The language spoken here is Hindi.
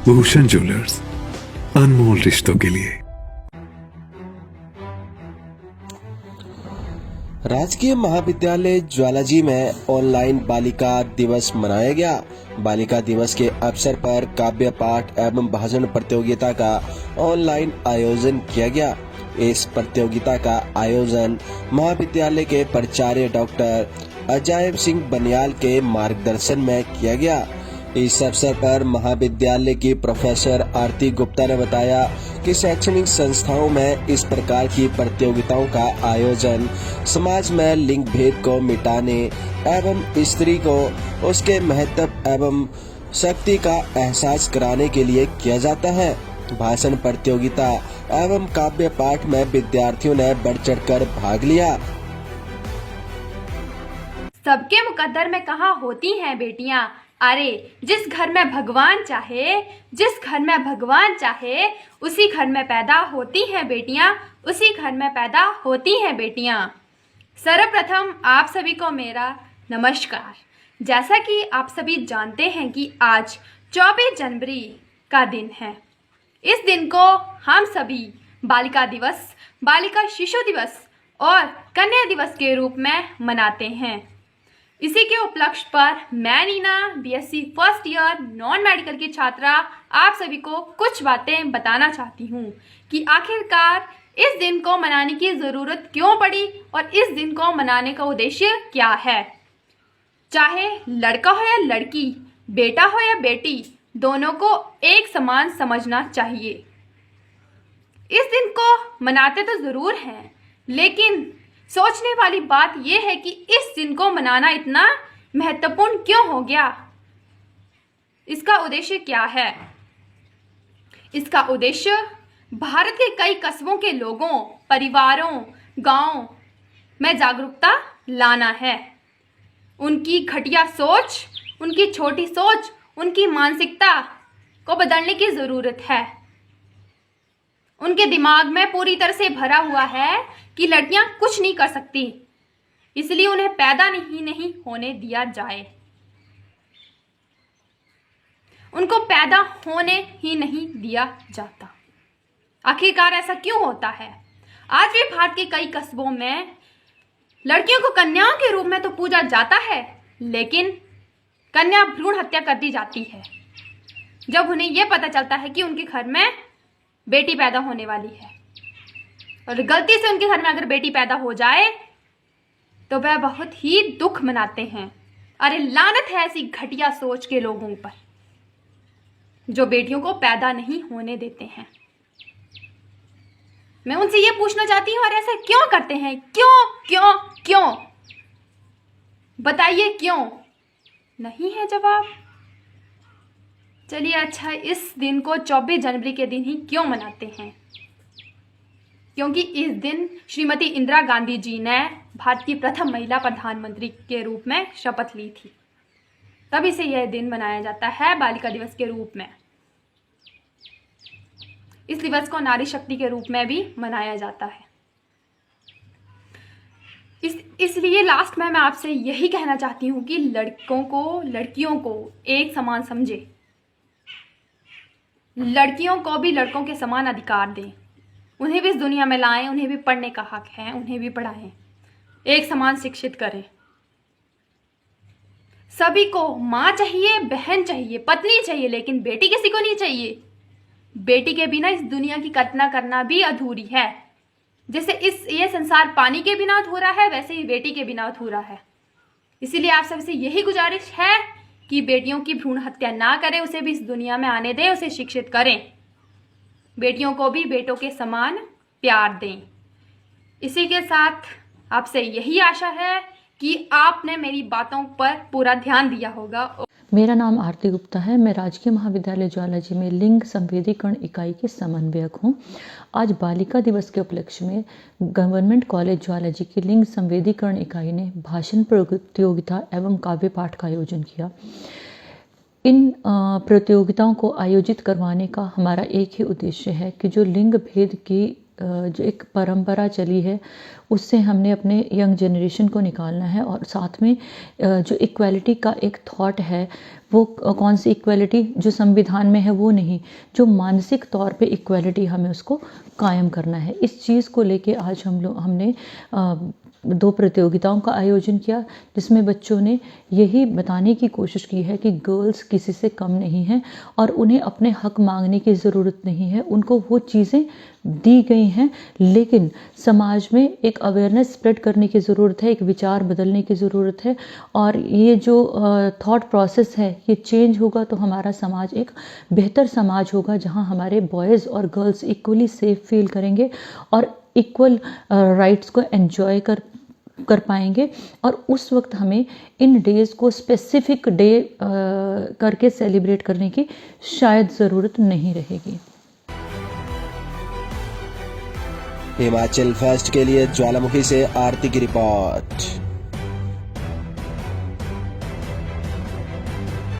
भूषण ज्वेलर्स, अनमोल रिश्तों के लिए। राजकीय महाविद्यालय ज्वालाजी में ऑनलाइन बालिका दिवस मनाया गया। बालिका दिवस के अवसर पर काव्य पाठ एवं भाषण प्रतियोगिता का ऑनलाइन आयोजन किया गया। इस प्रतियोगिता का आयोजन महाविद्यालय के प्राचार्य डॉक्टर अजय सिंह बनियाल के मार्गदर्शन में किया गया। इस अवसर पर महाविद्यालय की प्रोफेसर आरती गुप्ता ने बताया कि शैक्षणिक संस्थाओं में इस प्रकार की प्रतियोगिताओं का आयोजन समाज में लिंग भेद को मिटाने एवं स्त्री को उसके महत्व एवं शक्ति का एहसास कराने के लिए किया जाता है। भाषण प्रतियोगिता एवं काव्य पाठ में विद्यार्थियों ने बढ़ चढ़कर भाग लिया। सबके मुकद्दर में कहाँ होती हैं बेटियां। अरे जिस घर में भगवान चाहे उसी घर में पैदा होती हैं बेटियां, उसी घर में पैदा होती हैं बेटियां। सर्वप्रथम आप सभी को मेरा नमस्कार। जैसा कि आप सभी जानते हैं कि आज 24 जनवरी का दिन है। इस दिन को हम सभी बालिका दिवस, बालिका शिशु दिवस और कन्या दिवस के रूप में मनाते हैं। इसी के उपलक्ष्य पर मैं Neena BSc first year non medical की छात्रा आप सभी को कुछ बातें बताना चाहती हूँ कि आखिरकार इस दिन को मनाने की ज़रूरत क्यों पड़ी और इस दिन को मनाने का उद्देश्य क्या है। चाहे लड़का हो या लड़की, बेटा हो या बेटी, दोनों को एक समान समझना चाहिए। इस दिन को मनाते तो ज़रूर हैं, लेकिन सोचने वाली बात यह है कि इस दिन को मनाना इतना महत्वपूर्ण क्यों हो गया। इसका उद्देश्य क्या है? इसका उद्देश्य भारत के कई कस्बों के लोगों, परिवारों, गांवों में जागरूकता लाना है। उनकी घटिया सोच, उनकी छोटी सोच, उनकी मानसिकता को बदलने की ज़रूरत है। उनके दिमाग में पूरी तरह से भरा हुआ है कि लड़कियां कुछ नहीं कर सकती, इसलिए उन्हें पैदा नहीं होने दिया जाए। उनको पैदा होने ही नहीं दिया जाता। आखिरकार ऐसा क्यों होता है? आज भी भारत के कई कस्बों में लड़कियों को कन्याओं के रूप में तो पूजा जाता है, लेकिन कन्या भ्रूण हत्या कर दी जाती है जब उन्हें यह पता चलता है कि उनके घर में बेटी पैदा होने वाली है। और गलती से उनके घर में अगर बेटी पैदा हो जाए तो वह बहुत ही दुख मनाते हैं। अरे लानत है ऐसी घटिया सोच के लोगों पर जो बेटियों को पैदा नहीं होने देते हैं। मैं उनसे ये पूछना चाहती हूँ, और ऐसा क्यों करते हैं? क्यों क्यों क्यों बताइए, क्यों? नहीं है जवाब। चलिए अच्छा, इस दिन को 24 जनवरी के दिन ही क्यों मनाते हैं? क्योंकि इस दिन श्रीमती इंदिरा गांधी जी ने भारत की प्रथम महिला प्रधानमंत्री के रूप में शपथ ली थी। तभी से यह दिन मनाया जाता है बालिका दिवस के रूप में। इस दिवस को नारी शक्ति के रूप में भी मनाया जाता है। इसलिए लास्ट में मैं आपसे यही कहना चाहती हूँ कि लड़कियों को एक समान समझे, लड़कियों को भी लड़कों के समान अधिकार दें, उन्हें भी इस दुनिया में लाएं, उन्हें भी पढ़ने का हक है, उन्हें भी पढ़ाएं, एक समान शिक्षित करें। सभी को माँ चाहिए, बहन चाहिए, पत्नी चाहिए, लेकिन बेटी किसी को नहीं चाहिए। बेटी के बिना इस दुनिया की कल्पना करना भी अधूरी है। जैसे ये संसार पानी के बिना अधूरा है, वैसे ही बेटी के बिना अधूरा है। इसीलिए आप सबसे यही गुजारिश है कि बेटियों की भ्रूण हत्या ना करें, उसे भी इस दुनिया में आने दें, उसे शिक्षित करें, बेटियों को भी बेटों के समान प्यार दें। इसी के साथ आपसे यही आशा है कि आपने मेरी बातों पर पूरा ध्यान दिया होगा। मेरा नाम आरती गुप्ता है। मैं राजकीय महाविद्यालय ज्वालाजी में लिंग संवेदीकरण इकाई की समन्वयक हूँ। आज बालिका दिवस के उपलक्ष्य में गवर्नमेंट कॉलेज ज्वालाजी की लिंग संवेदीकरण इकाई ने भाषण प्रतियोगिता एवं काव्य पाठ का आयोजन किया। इन प्रतियोगिताओं को आयोजित करवाने का हमारा एक ही उद्देश्य है कि जो लिंग भेद की जो एक परंपरा चली है उससे हमने अपने यंग जनरेशन को निकालना है। और साथ में जो इक्वालिटी का एक थॉट है वो कौन सी इक्वालिटी जो संविधान में है वो नहीं, जो मानसिक तौर पे इक्वालिटी हमें उसको कायम करना है। इस चीज़ को लेके आज हमने 2 प्रतियोगिताओं का आयोजन किया जिसमें बच्चों ने यही बताने की कोशिश की है कि गर्ल्स किसी से कम नहीं हैं और उन्हें अपने हक मांगने की ज़रूरत नहीं है, उनको वो चीज़ें दी गई हैं, लेकिन समाज में एक अवेयरनेस स्प्रेड करने की ज़रूरत है, एक विचार बदलने की ज़रूरत है। और ये जो थॉट प्रोसेस है ये चेंज होगा तो हमारा समाज एक बेहतर समाज होगा जहाँ हमारे बॉयज़ और गर्ल्स इक्वली सेफ फील करेंगे और इक्वल राइट्स को एंजॉय कर पाएंगे। और उस वक्त हमें इन डेज़ को स्पेसिफिक डे करके सेलिब्रेट करने की शायद ज़रूरत नहीं रहेगी। हिमाचल फर्स्ट के लिए ज्वालामुखी से आरती की रिपोर्ट।